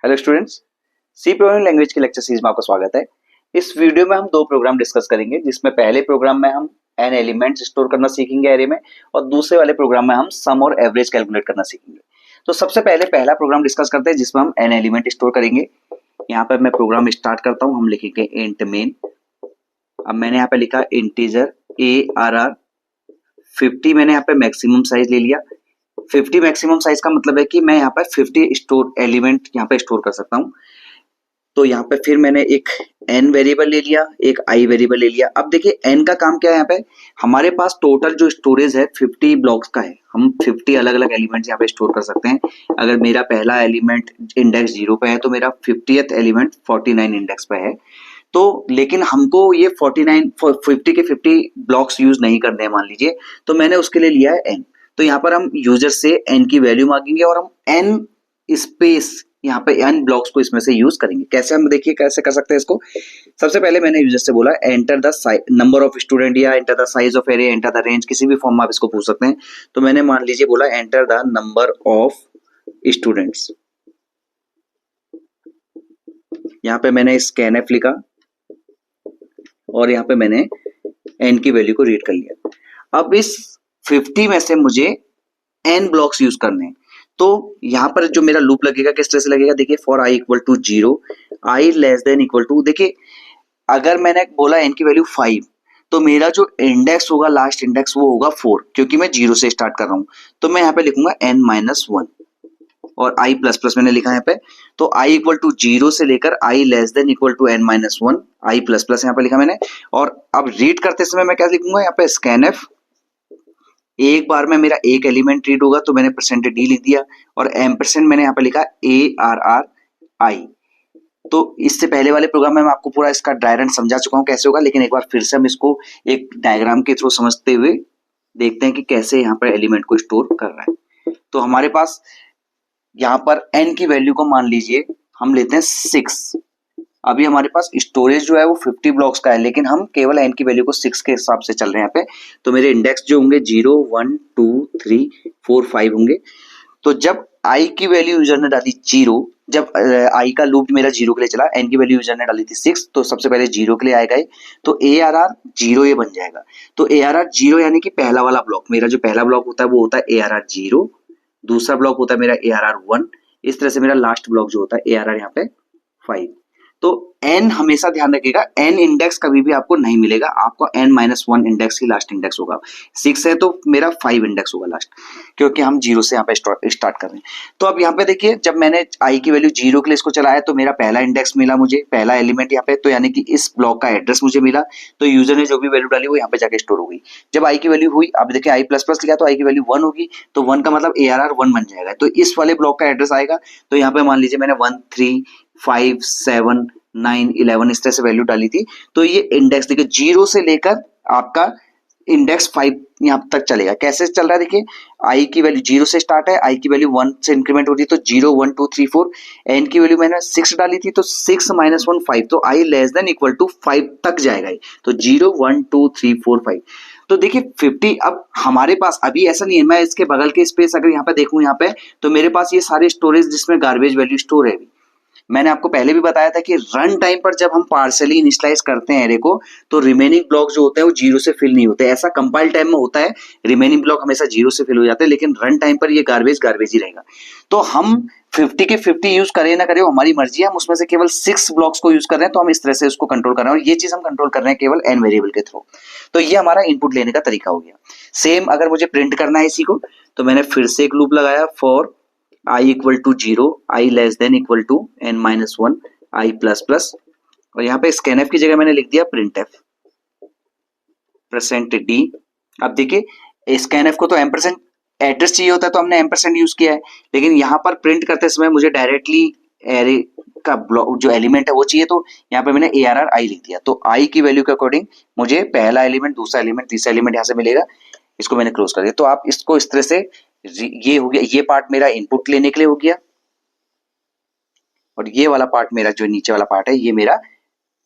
Hello students, C programming language की lecture series में आपका स्वागत है। इस वीडियो में हम दो प्रोग्राम डिस्कस करेंगे, जिसमें पहले प्रोग्राम में हम एन एलिमेंट्स स्टोर करना सीखेंगे एरे में, और दूसरे वाले प्रोग्राम में हम सम और एवरेज कैलकुलेट करना सीखेंगे। तो सबसे पहले पहला प्रोग्राम डिस्कस करते हैं, जिसमें हम एन एलिमेंट स्टोर करेंगे। यहाँ पर मैं प्रोग्राम स्टार्ट करता हूँ। हम लिखेंगे इंट मेन। अब मैंने यहाँ पे लिखा इंटीजर ARR 50। मैंने यहाँ पे मैक्सिमम साइज ले लिया। 50 मैक्सिमम साइज का मतलब है कि मैं यहाँ पर 50 स्टोर एलिमेंट यहाँ पे स्टोर कर सकता हूँ। तो यहाँ पे फिर मैंने एक n वेरिएबल ले लिया, एक i वेरिएबल ले लिया। अब देखिए n का काम क्या है, यहाँ पे हमारे पास टोटल जो स्टोरेज है 50 ब्लॉक्स का है। हम 50 अलग अलग एलिमेंट्स यहाँ पे स्टोर कर सकते हैं। अगर मेरा पहला एलिमेंट इंडेक्स 0 पे है तो मेरा 50th एलिमेंट 49 इंडेक्स पे है। तो लेकिन हमको ये 50 के 50 ब्लॉक्स यूज नहीं करने हैं मान लीजिए, तो मैंने उसके लिए लिया है n। तो यहाँ पर हम यूजर से n की वैल्यू मांगेंगे और हम n स्पेस यहाँ पे n ब्लॉक्स को इसमें से यूज करेंगे। कैसे, हम देखिए कैसे कर सकते हैं इसको। सबसे पहले मैंने यूजर से बोला enter the number of student, या enter the size of array, enter the range, किसी भी फॉर्म में आप इसको पूछ सकते हैं। तो मैंने मान लीजिए बोला enter the number of students. यहाँ पे मैंने स्कैनएफ लिखा और यहाँ पे मैंने n की वैल्यू को रीड कर लिया। अब इस 50 में से मुझे n ब्लॉक्स यूज करने हैं। तो यहाँ पर जो मेरा लूप लगेगा किस तरह से लगेगा, देखिए for i equal to 0, i less than equal to, देखिए अगर मैंने बोला n की वैल्यू 5, तो मेरा जो इंडेक्स होगा, लास्ट इंडेक्स, वो होगा 4, क्योंकि मैं 0 से स्टार्ट कर रहा हूं। तो मैं यहाँ पे लिखूंगा n-1 और i प्लस प्लस मैंने लिखा है यहाँ पे। तो i इक्वल टू 0 से लेकर i less than equal to n-1, i plus plus यहाँ पे लिखा मैंने। और अब रीड करते समय मैं क्या लिखूंगा, यहाँ पे स्कैनएफ। एक बार में मेरा एक एलिमेंट रीड होगा तो मैंने %d लिख दिया, और एम्परसेंड मैंने यहाँ पे लिखा ARRI। तो इससे पहले वाले प्रोग्राम में मैं आपको पूरा इसका डायग्राम समझा चुका हूँ कैसे होगा, लेकिन एक बार फिर से हम इसको एक डायग्राम के थ्रू समझते हुए देखते हैं कि कैसे यहाँ पर एलिमेंट को स्टोर कर रहा है। तो हमारे पास यहाँ पर n की वैल्यू को मान लीजिए हम लेते हैं 6। अभी हमारे पास स्टोरेज जो है वो 50 ब्लॉक्स का है, लेकिन हम केवल n की वैल्यू को 6 के हिसाब से चल रहे हैं यहाँ पे। तो मेरे इंडेक्स जो होंगे 0, 1, 2, 3, 4, 5 होंगे। तो जब i की वैल्यू यूजर ने डाली 0, जब i का लूप मेरा 0 के लिए चला, n की वैल्यू यूजर ने डाली थी 6, तो सबसे पहले 0 के लिए आएगा ही, तो ARR 0 ये बन जाएगा। तो ARR 0 यानी कि पहला वाला ब्लॉक, मेरा जो पहला ब्लॉक होता है वो होता है ARR 0, दूसरा ब्लॉक होता है मेरा ARR 1, इस तरह से मेरा लास्ट ब्लॉक जो होता है ARR यहाँ पे 5। तो n हमेशा ध्यान रखिएगा, n इंडेक्स कभी भी आपको नहीं मिलेगा, आपको n-1 इंडेक्स ही लास्ट इंडेक्स होगा। 6 है तो मेरा 5 इंडेक्स होगा लास्ट, क्योंकि हम 0 से यहाँ पे स्टार्ट कर रहे हैं। तो अब यहाँ पे देखिए, जब मैंने i की वैल्यू 0 के लिए इसको चलाया तो मेरा पहला इंडेक्स मिला, मुझे पहला एलिमेंट यहाँ पे, तो यानी कि इस ब्लॉक का एड्रेस मुझे मिला। तो यूजर ने जो भी वैल्यू डाली वो यहाँ पे जाके स्टोर हो गई। जब i की वैल्यू हुई, अब देखिए i प्लस प्लस लिखा तो i की वैल्यू 1 होगी, तो 1 का मतलब ARR 1 बन जाएगा। तो इस वाले ब्लॉक का एड्रेस आएगा। तो यहाँ पे मान लीजिए मैंने 1, 3, 5, 7, 9, 11 इस तरह से वैल्यू डाली थी। तो ये इंडेक्स देखिए 0 से लेकर आपका इंडेक्स 5 यहाँ तक चलेगा। कैसे चल रहा है देखिए, i की वैल्यू 0 से स्टार्ट है, i की वैल्यू 1 से इंक्रीमेंट हो रही है, तो 0, 1, 2, 3, 4। n की वैल्यू मैंने 6 डाली थी, तो 6-1 5, तो i less than equal to 5 तक जाएगा। तो 0, 1, 2, 3, 4, 5। तो देखिए 50, अब हमारे पास अभी ऐसा नहीं है, मैं इसके बगल के स्पेस अगर यहाँ पे देखूं यहाँ पे, तो मेरे पास ये सारे स्टोरेज जिसमें गार्बेज वैल्यू स्टोर है। मैंने आपको पहले भी बताया था कि रन टाइम पर जब हम पार्शियली इनिशियलाइज करते हैं एरे को, तो रिमेनिंग ब्लॉक जो होते हैं वो 0 से फिल नहीं होते। ऐसा कंपाइल टाइम में होता है, रिमेनिंग ब्लॉक हमेशा 0 से फिल हो जाते हैं, लेकिन रन टाइम पर ये गार्बेज ही रहेगा। तो हम 50 के 50 यूज करें ना करें वो हमारी मर्जी है, हम उसमें से केवल 6 ब्लॉक्स को यूज कर रहे हैं, तो हम इस तरह से उसको कंट्रोल कर रहे हैं, और ये चीज हम कंट्रोल कर रहे हैं केवल n वेरिएबल के थ्रू। तो ये हमारा इनपुट लेने का तरीका हो गया। सेम अगर मुझे प्रिंट करना है इसी को, तो मैंने फिर से एक लूप लगाया, for i equal to 0, i less than equal to n-1, i plus plus, और यहाँ पे स्कैनएफ की जगह मैंने लिख दिया printf %d। अब देखिए स्कैनएफ को तो एम्परसेंड एड्रेस चाहिए होता है, तो हमने एम्परसेंड यूज किया है, लेकिन यहाँ पर प्रिंट करते समय मुझे डायरेक्टली एरे का ब्लॉक जो एलिमेंट है वो चाहिए, तो यहाँ पे मैंने ARRI लिख दिया। तो i की वैल्यू के अकॉर्डिंग मुझे पहला एलिमेंट, दूसरा एलिमेंट, तीसरा एलिमेंट यहाँ से मिलेगा। इसको मैंने क्लोज कर दिया। तो आप इसको इस तरह से, ये हो गया, ये पार्ट मेरा इनपुट लेने के लिए हो गया, और ये वाला पार्ट मेरा जो नीचे वाला पार्ट है ये मेरा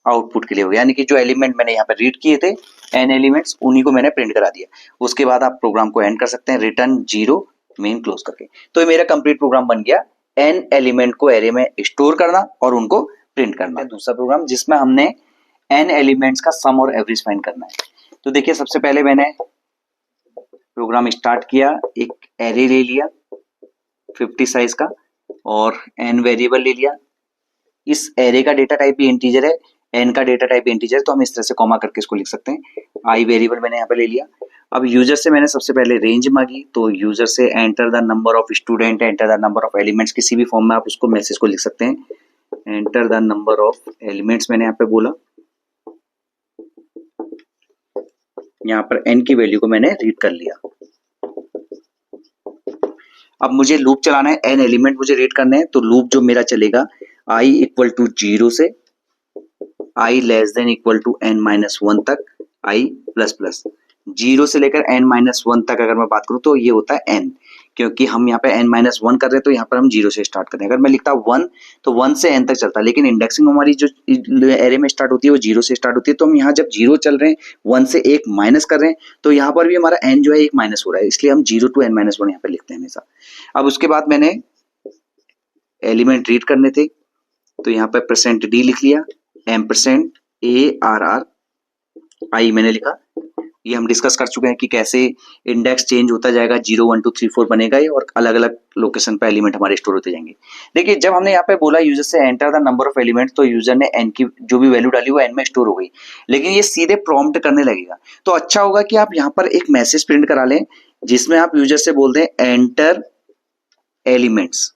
आउटपुट के लिए हो गया। यानी कि जो एलिमेंट मैंने यहाँ पे रीड किए थे n एलिमेंट्स, उन्हीं को मैंने प्रिंट करा दिया। उसके बाद आप प्रोग्राम को एंड कर सकते हैं, रिटर्न 0 मेन क्लोज करके। तो ये मेरा कंप्लीट प्रोग्राम बन गया n एलिमेंट को एरे में स्टोर करना और उनको प्रिंट करना। दूसरा प्रोग्राम जिसमें हमने n एलिमेंट्स का सम और एवरेज फाइंड करना है। तो देखिए सबसे पहले मैंने प्रोग्राम स्टार्ट किया, एक एरे ले लिया 50 साइज का और n वेरिएबल ले लिया। इस एरे का डेटा टाइप भी इंटीजर है, n का डेटा टाइप भी इंटीजर है, तो हम इस तरह से कॉमा करके इसको लिख सकते हैं। i वेरिएबल मैंने यहाँ पे ले लिया। अब यूजर से मैंने सबसे पहले रेंज मांगी, तो यूजर से enter the number of student, enter the number of elements, किसी भी फॉर्म में आप उसको मैसेज को लिख सकते हैं। Enter the number of elements मैंने यहाँ पे बोला, यहाँ पर n की वैल्यू को मैंने रीड कर लिया। अब मुझे लूप चलाना है, n एलिमेंट मुझे रीड करने हैं, तो लूप जो मेरा चलेगा i इक्वल टू 0 से i less than equal to n-1 तक i प्लस प्लस। 0 से लेकर n-1 तक अगर मैं बात करूं तो ये होता है n, क्योंकि हम यहाँ पे n-1 कर रहे हैं तो यहाँ पर हम 0 से स्टार्ट कर रहे हैं। अगर मैं लिखता 1 तो 1 से n तक चलता है, लेकिन इंडेक्सिंग हमारी जो एरे में स्टार्ट होती है वो 0 से स्टार्ट होती है। तो हम यहाँ जब 0 चल रहे हैं, 1 से 1 माइनस कर रहे हैं, तो यहाँ पर भी हमारा n जो है 1 माइनस हो रहा है, इसलिए हम 0 to n-1 यहाँ पे लिखते हैं हमेशा। अब उसके बाद मैंने एलिमेंट रीड करने थे, तो यहाँ पे %d लिख लिया, %arr मैंने लिखा। ये हम डिस्कस कर चुके हैं कि कैसे इंडेक्स चेंज होता जाएगा, 0 1 2 3 4 बनेगा ये, और अलग अलग लोकेशन पे एलिमेंट हमारे स्टोर होते जाएंगे। देखिए जब हमने यहाँ पे बोला यूजर से enter the number of element, तो यूजर ने n की जो भी वैल्यू डाली वो n में स्टोर हो गई, लेकिन ये सीधे प्रॉम्प्ट करने लगेगा। तो अच्छा होगा कि आप यहाँ पर एक मैसेज प्रिंट करा लें जिसमें आप यूजर से बोल दें एंटर एलिमेंट्स।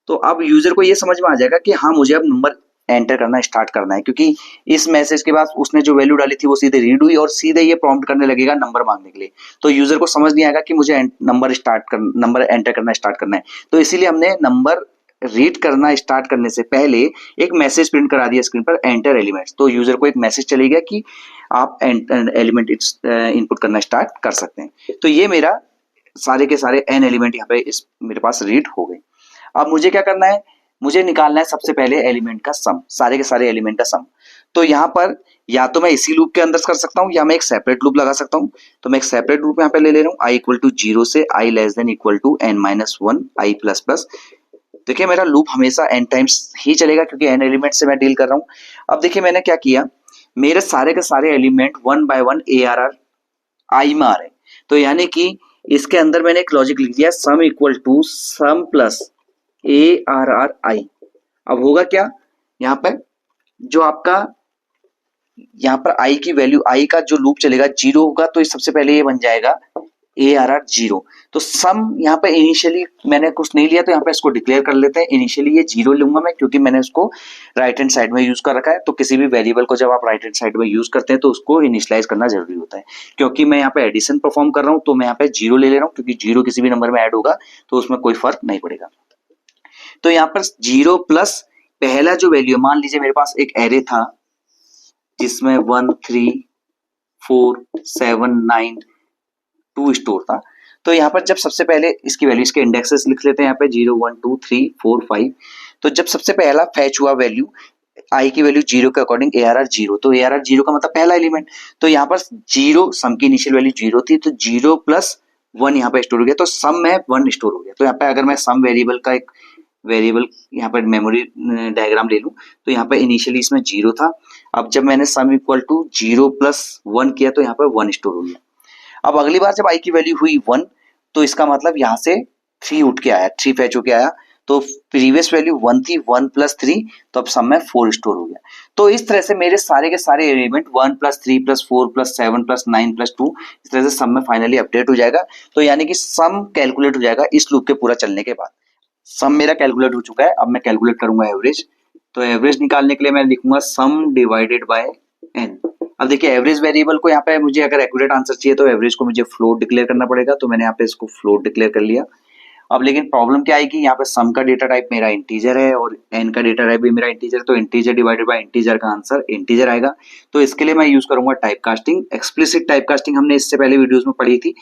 तो अब यूजर को ये समझ में आ जाएगा कि हाँ मुझे अब नंबर एंटर करना स्टार्ट करना है, क्योंकि इस मैसेज के बाद उसने जो वैल्यू डाली थी वो सीधे रीड हुई और सीधे ये प्रॉम्प्ट करने लगेगा नंबर मांगने के लिए। तो यूजर को समझ नहीं आएगा कि मुझे नंबर एंटर करना स्टार्ट करना है। तो इसीलिए हमने नंबर रीड करना स्टार्ट करने से पहले एक मैसेज प्रिंट करा दिया स्क्रीन पर, एंटर एलिमेंट्स। तो यूजर को एक मैसेज चलेगा कि आप एलिमेंट इनपुट करना स्टार्ट कर सकते हैं। तो ये मेरा सारे के सारे n एलिमेंट यहाँ पे मेरे पास रीड हो गए। अब मुझे क्या करना है, मुझे निकालना है सबसे पहले एलिमेंट का सम, सारे के सारे एलिमेंट का सम। तो यहाँ पर या तो मैं इसी लूप के अंदर कर सकता हूँ या मैं एक सेपरेट लूप लगा सकता हूँ। तो मैं एक सेपरेट लूप यहाँ पे ले रहा हूँ, i इक्वल टू 0 से i less than equal to n-1 i plus plus. देखिए मेरा लूप हमेशा n टाइम्स ही चलेगा क्योंकि n एलिमेंट से मैं डील कर रहा हूँ। अब देखिए मैंने क्या किया, मेरे सारे के सारे एलिमेंट 1 by 1 arr i में आ रहे हैं। तो यानी कि इसके अंदर मैंने एक लॉजिक लिख दिया, sum equal to sum plus arr अब होगा क्या, यहाँ पर जो आपका यहाँ पर i की वैल्यू, i का जो लूप चलेगा 0 होगा, तो सबसे पहले ये बन जाएगा arr 0। तो सम यहाँ पे इनिशियली मैंने कुछ नहीं लिया, तो यहाँ पे इसको डिक्लेयर कर लेते हैं। इनिशियली ये 0 लूंगा मैं क्योंकि मैंने उसको राइट हैंड साइड में यूज कर रखा है। तो किसी भी वेरिएबल को जब आप राइट हैंड साइड में यूज करते हैं तो उसको इनिशियलाइज करना जरूरी होता है। क्योंकि मैं यहाँ पे एडिशन परफॉर्म कर रहा हूँ तो मैं यहाँ पे 0 ले रहा हूँ, क्योंकि 0 किसी भी नंबर में ऐड होगा तो उसमें कोई फर्क नहीं पड़ेगा। तो यहाँ पर 0 प्लस पहला जो वैल्यू, मान लीजिए मेरे पास एक एरे था जिसमें 1 3 4 7 9 2 स्टोर था। तो यहाँ पर जब सबसे पहले इसकी वैल्यू, इसके इंडेक्सेस लिख लेते हैं यहाँ पे 0 1 2 3 4 5। तो जब सबसे पहला फैच हुआ वैल्यू, i की वैल्यू 0 के अकॉर्डिंग arr 0, तो arr 0 का मतलब पहला एलिमेंट। तो यहाँ पर 0, सम की इनिशियल वैल्यू 0 थी, तो 0 प्लस 1 यहाँ पे स्टोर हो गया, तो सम में 1 स्टोर हो गया। तो यहाँ पे अगर मैं सम वेरिएबल का एक वेरिएबल यहाँ पर मेमोरी डायग्राम ले लूं, तो यहाँ पे इनिशियली इसमें 0 था। अब जब मैंने सम इक्वल टू 0 प्लस 1 किया तो यहाँ पर 1 स्टोर हो गया। अब अगली बार जब i की वैल्यू हुई 1, तो इसका मतलब यहाँ से 3 उठ के आया, 3 फैच होके आया। तो प्रीवियस वैल्यू 1 थी, 1 प्लस 3, तो अब सम में 4 स्टोर हो गया। तो इस तरह से मेरे सारे के सारे element 1 plus 3 plus 4 plus 7 plus 9 plus 2 इस तरह से सम में फाइनली अपडेट हो जाएगा। तो यानी कि सम कैलकुलेट हो जाएगा इस लूप के पूरा चलने के बाद। सम मेरा कैलकुलेट हो चुका है, अब मैं कैलकुलेट करूंगा एवरेज। तो एवरेज निकालने के लिए मैं लिखूंगा सम डिवाइडेड बाय n। अब देखिए एवरेज वेरिएबल को यहाँ पे मुझे अगर एक्यूरेट आंसर चाहिए तो एवरेज को मुझे फ्लोट डिक्लेयर करना पड़ेगा, तो मैंने यहाँ पे इसको फ्लोट डिक्लेयर कर लिया। अब लेकिन प्रॉब्लम क्या आएगी, यहाँ पे सम का डेटा टाइप मेरा इंटीजर है और n का डेटा टाइप भी मेरा इंटीजर है, तो इंटीजर डिवाइडेड बाय इंटीजर का आंसर इंटीजर आएगा। तो इसके लिए मैं यूज करूंगा type casting. Explicit type casting हमने इससे पहले वीडियोस में पढ़ी थी,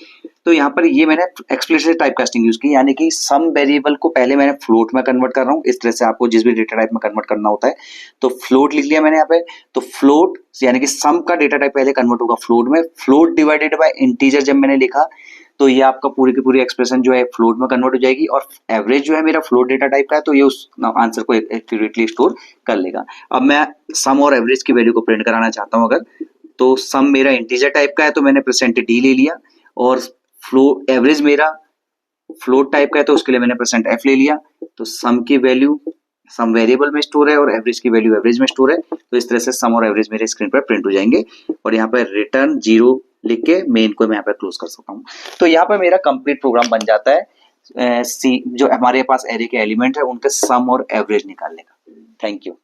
तो यहाँ पर ये मैंने एक्सप्लिसिट टाइप कास्टिंग यूज की, यानी कि सम वेरिएबल को पहले मैंने फ्लोट में कन्वर्ट कर रहा हूँ। इस तरह से आपको जिस भी डेटा टाइप में कन्वर्ट करना होता है, तो फ्लोट लिख लिया मैंने यहाँ पे। तो फ्लोट यानी कि सम का डेटा टाइप पहले कन्वर्ट होगा फ्लोट में, फ्लोट डिवाइडेड बाय इंटीजर जब मैंने लिखा तो ये आपका पूरी की पूरी एक्सप्रेशन जो है फ्लोट में कन्वर्ट हो जाएगी और एवरेज जो है मेरा फ्लोट डेटा टाइप का है, तो ये उस आंसर को एक्यूरेटली स्टोर कर लेगा। अब मैं सम और एवरेज की वैल्यू को प्रिंट कराना चाहता हूँ अगर, तो सम मेरा इंटीजर टाइप का है तो मैंने परसेंट डी ले लिया, और एवरेज मेरा फ्लोट टाइप का है तो उसके लिए मैंने परसेंट एफ ले लिया। तो सम की वैल्यू सम वेरिएबल में स्टोर है और एवरेज की वैल्यू एवरेज में स्टोर है, तो इस तरह से सम और एवरेज मेरे स्क्रीन पर प्रिंट हो जाएंगे। और यहाँ पर रिटर्न 0 लिख के मेन को मैं यहाँ पर क्लोज कर सकता हूँ। तो यहाँ पर मेरा कंप्लीट प्रोग्राम बन जाता है सी जो हमारे पास एरे के एलिमेंट है उनके सम और एवरेज निकालने का। Thank you.